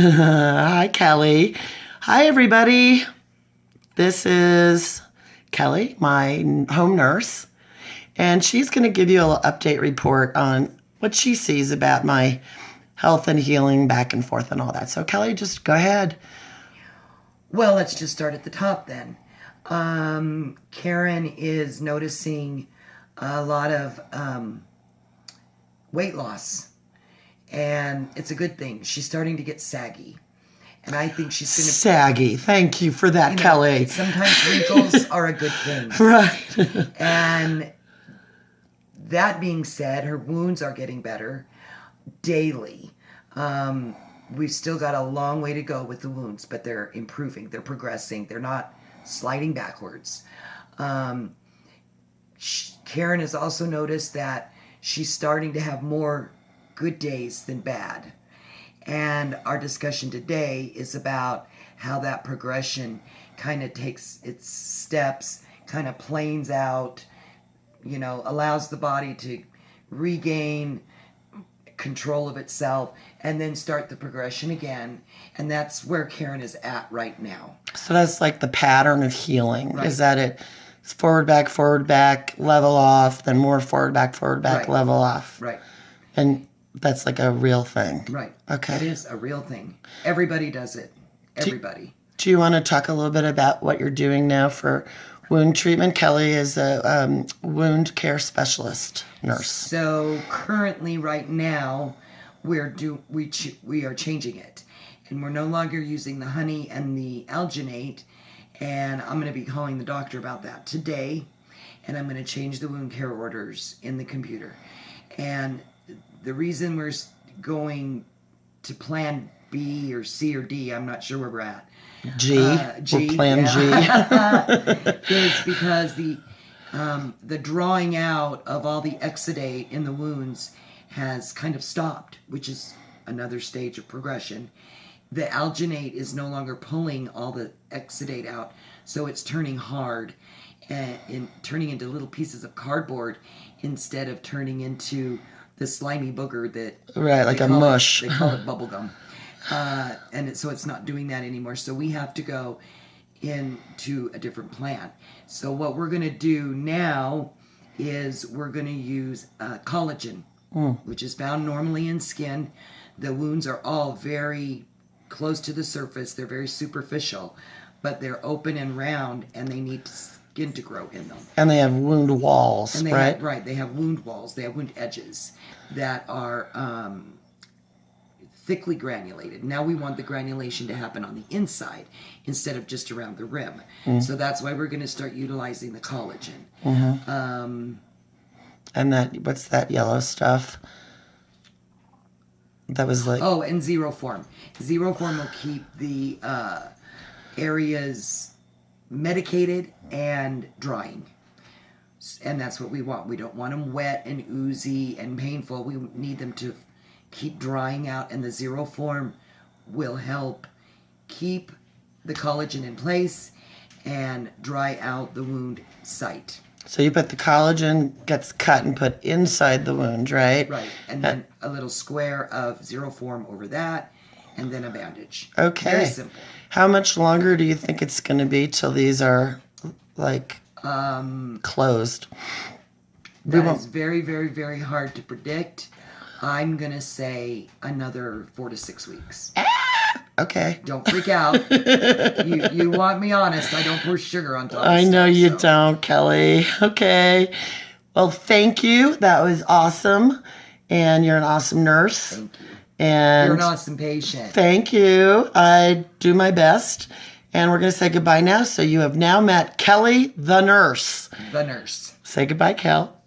Hi, Kelley. Hi, everybody. This is Kelley, my home nurse, and she's going to give you a little update report on what she sees about my health and healing back and forth and all that. So, Kelley, just go ahead. Well, let's just start at the top then. Karen is noticing a lot of weight loss, and it's a good thing. She's starting to get saggy, and I think she's going to... Saggy. Thank you for that, Kelley. Sometimes wrinkles are a good thing. Right. And that being said, her wounds are getting better daily. We've still got a long way to go with the wounds, but they're improving. They're progressing. They're not sliding backwards. Karen has also noticed that she's starting to have more good days than bad. And our discussion today is about how that progression kind of takes its steps, kind of planes out, allows the body to regain control of itself and then start the progression again. And that's where Karen is at right now. So that's like the pattern of healing. Right. Is that it's forward, back, level off, then more forward, back, Right. level off. Right. And that's like a real thing. Right. Okay. It is a real thing. Everybody does it. Everybody. Do you want to talk a little bit about what you're doing now for wound treatment? Kelley is a wound care specialist nurse. So currently, right now, we are changing it, and we're no longer using the honey and the alginate. And I'm going to be calling the doctor about that today, and I'm going to change the wound care orders in the computer. And the reason we're going to plan B or C or D, I'm not sure where we're at. G. We're plan G. Is because the drawing out of all the exudate in the wounds has kind of stopped, which is another stage of progression. The alginate is no longer pulling all the exudate out, so it's turning hard and turning into little pieces of cardboard instead of turning into the slimy booger that... Right, like a mush. They call it bubble gum. So it's not doing that anymore. So we have to go into a different plan. So what we're going to do now is we're going to use collagen, which is found normally in skin. The wounds are all very close to the surface. They're very superficial, but they're open and round, and they need skin to grow in them. And they have wound walls, and right? They have wound walls. They have wound edges that are thickly granulated. Now we want the granulation to happen on the inside instead of just around the rim. So that's why we're going to start utilizing the collagen. And what's that yellow stuff? That was like... Oh, and zero form. Zero form will keep the areas medicated and drying. And that's what we want. We don't want them wet and oozy and painful. We need them to keep drying out, and the zero form will help keep the collagen in place and dry out the wound site. So you put the collagen, gets cut and put inside the wound, right? Right, and then a little square of zero form over that, and then a bandage. Okay. Very simple. How much longer do you think it's going to be till these are, closed? That is very, very, very hard to predict. I'm going to say another 4 to 6 weeks. Okay. Don't freak out. You want me honest. I don't pour sugar on top of I know stuff, you don't, Kelley. Okay. Well, thank you. That was awesome. And you're an awesome nurse. Thank you. And you're an awesome patient. Thank you. I do my best. And we're going to say goodbye now. So you have now met Kelley the Nurse. The nurse. Say goodbye, Kel.